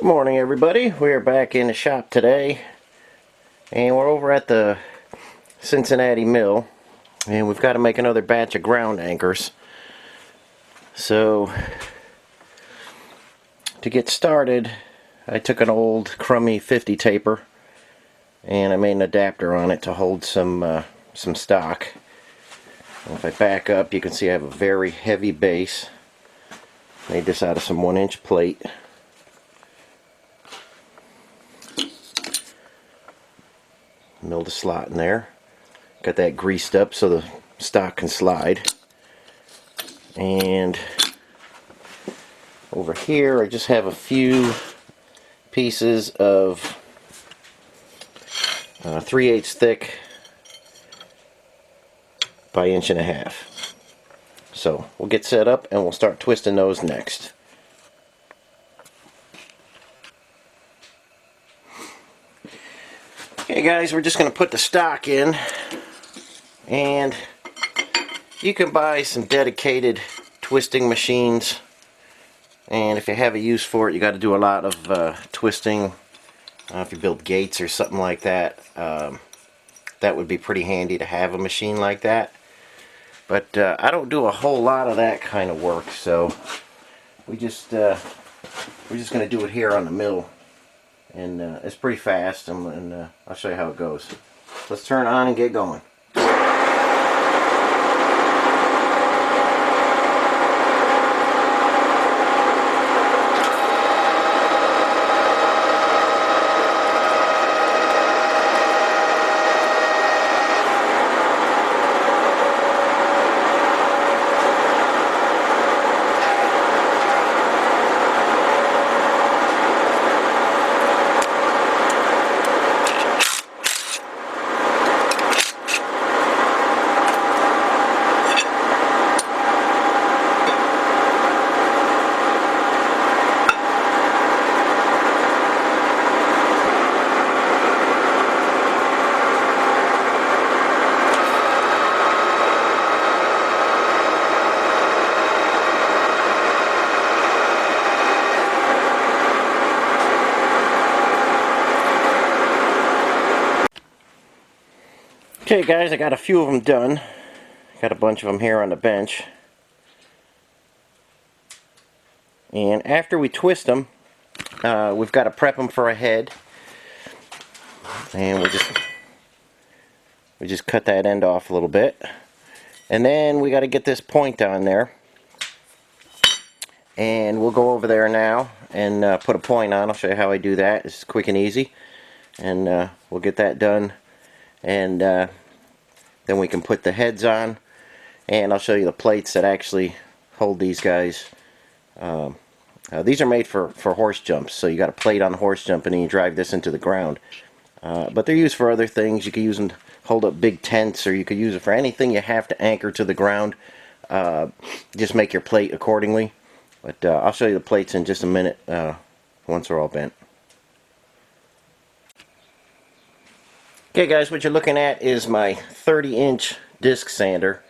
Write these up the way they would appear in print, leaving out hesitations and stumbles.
Good morning, everybody. We are back in the shop today, and we're over at the Cincinnati mill, and we've got to make another batch of ground anchors. So to get started, I took an old crummy 50 taper and I made an adapter on it to hold some stock. And if I back up, you can see I have a very heavy base. Made this out of some 1-inch plate. Milled a slot in there. Got that greased up so the stock can slide. And over here I just have a few pieces of 3/8 thick by 1.5 inches. So we'll get set up and we'll start twisting those next. Okay guys, we're just going to put the stock in, and you can buy some dedicated twisting machines, and if you have a use for it, you got to do a lot of twisting. If you build gates or something like that, that would be pretty handy to have a machine like that. But I don't do a whole lot of that kind of work, so we're just going to do it here on the mill, and it's pretty fast, and I'll show you how it goes. Let's turn it on and get going. Okay guys, I got a few of them done. Got a bunch of them here on the bench. And after we twist them, we've got to prep them for a head. And we just cut that end off a little bit. And then we got to get this point on there. And we'll go over there now and put a point on. I'll show you how I do that. It's quick and easy. And we'll get that done. And then we can put the heads on, and I'll show you the plates that actually hold these guys. These are made for horse jumps, so you got a plate on the horse jump and then you drive this into the ground. But they're used for other things. You could use them to hold up big tents, or you could use it for anything you have to anchor to the ground. Just make your plate accordingly. But I'll show you the plates in just a minute once they're all bent. Okay guys, what you're looking at is my 30-inch disc sander,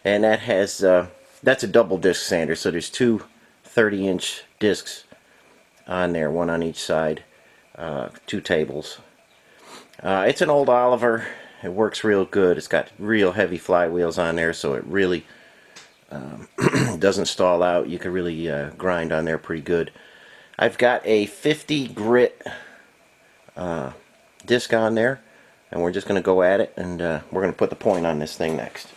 and that has that's a double disc sander, so there's two 30-inch discs on there, one on each side, 2 tables. It's an old Oliver. It works real good. It's got real heavy flywheels on there, so it really doesn't stall out. You can really grind on there pretty good. I've got a 50 grit disc on there, and we're just going to go at it, and we're going to put the point on this thing next.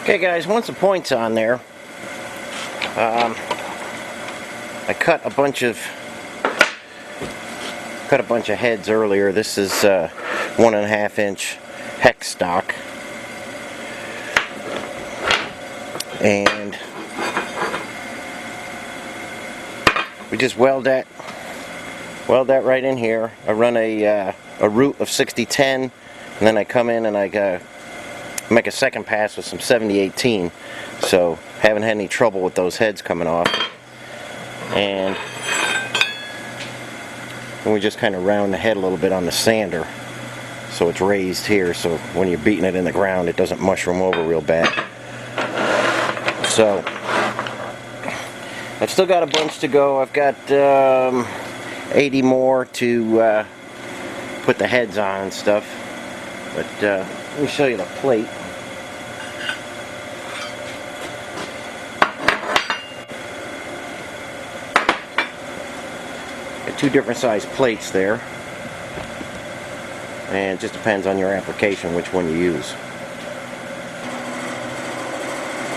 Okay guys, once the point's on there, I cut a bunch of heads earlier. This is 1.5 inch hex stock, and we just weld that right in here. I run a root of 60-10, and then I come in and I make a second pass with some 70-18, so haven't had any trouble with those heads coming off. And we just kind of round the head a little bit on the sander so it's raised here, so when you're beating it in the ground it doesn't mushroom over real bad. So I've still got a bunch to go. I've got 80 more to put the heads on and stuff, but let me show you the plate. Got 2 different size plates there, and it just depends on your application which one you use.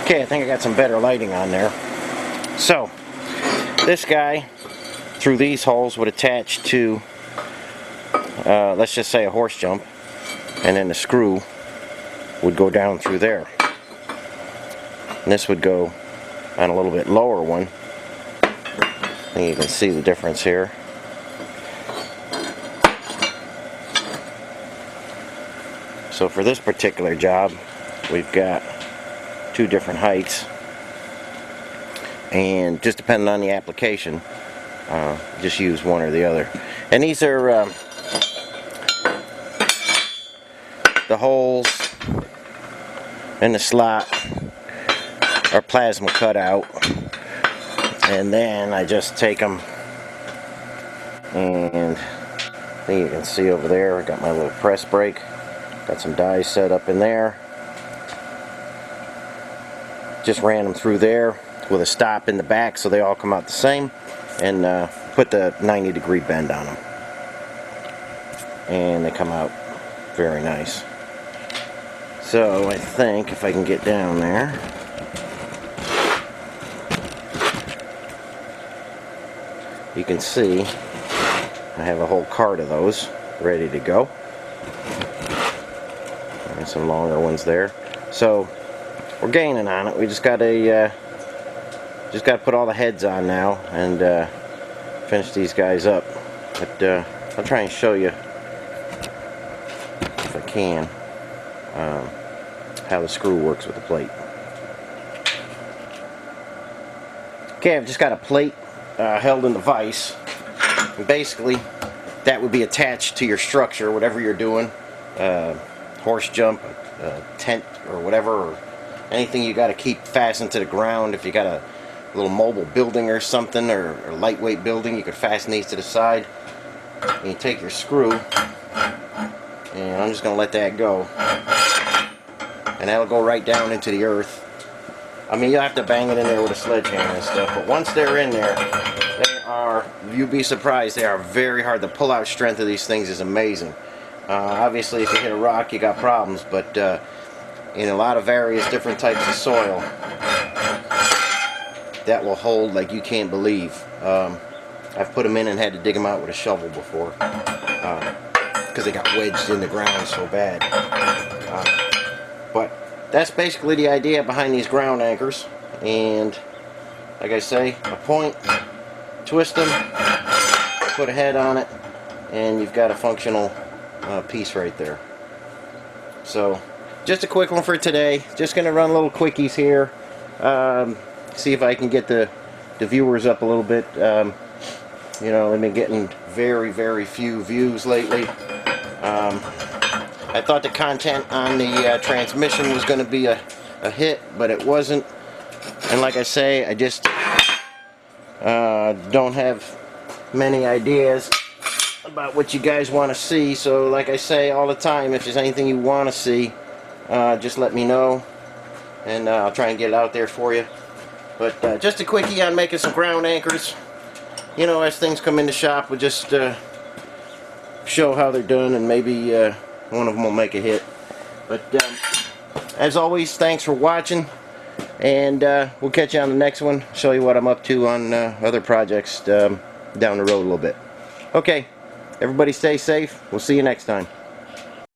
Okay, I think I got some better lighting on there. So this guy through these holes would attach to let's just say a horse jump, and then the screw would go down through there, and this would go on a little bit lower one. I think you can see the difference here. So for this particular job we've got 2 different heights, and just depending on the application, just use one or the other. And these are the holes in the slot are plasma cut out, and then I just take them, and I think you can see over there I got my little press brake, got some dies set up in there, just ran them through there with a stop in the back so they all come out the same, and put the 90-degree bend on them, and they come out very nice. So I think if I can get down there, you can see I have a whole cart of those ready to go, and some longer ones there. So we're gaining on it. We just got to put all the heads on now and finish these guys up. But I'll try and show you, if I can, how the screw works with the plate. Okay, I've just got a plate held in the vise, and basically that would be attached to your structure, whatever you're doing, horse jump, tent, or whatever, or anything you got to keep fastened to the ground. If you got a little mobile building or something, or lightweight building, you could fasten these to the side. And you take your screw, and I'm just going to let that go, and that'll go right down into the earth. I mean, you'll have to bang it in there with a sledgehammer and stuff, but once they're in there, they are, you'd be surprised, they are very hard. The pull-out strength of these things is amazing. Obviously, if you hit a rock, you got problems, but in a lot of various different types of soil, that will hold like you can't believe. I've put them in and had to dig them out with a shovel before, because they got wedged in the ground so bad. But that's basically the idea behind these ground anchors. And like I say, a point, twist them, put a head on it, and you've got a functional piece right there. So just a quick one for today. Just going to run little quickies here. See if I can get the viewers up a little bit. You know, I've been getting very few views lately. I thought the content on the transmission was going to be a hit, but it wasn't. And like I say, I just don't have many ideas about what you guys want to see. So like I say all the time, if there's anything you want to see, just let me know, and I'll try and get it out there for you. But just a quickie on making some ground anchors. You know, as things come in the shop, we'll just show how they're done, and maybe one of them will make a hit. But as always, thanks for watching, and we'll catch you on the next one. Show you what I'm up to on other projects down the road a little bit. Okay, everybody stay safe. We'll see you next time.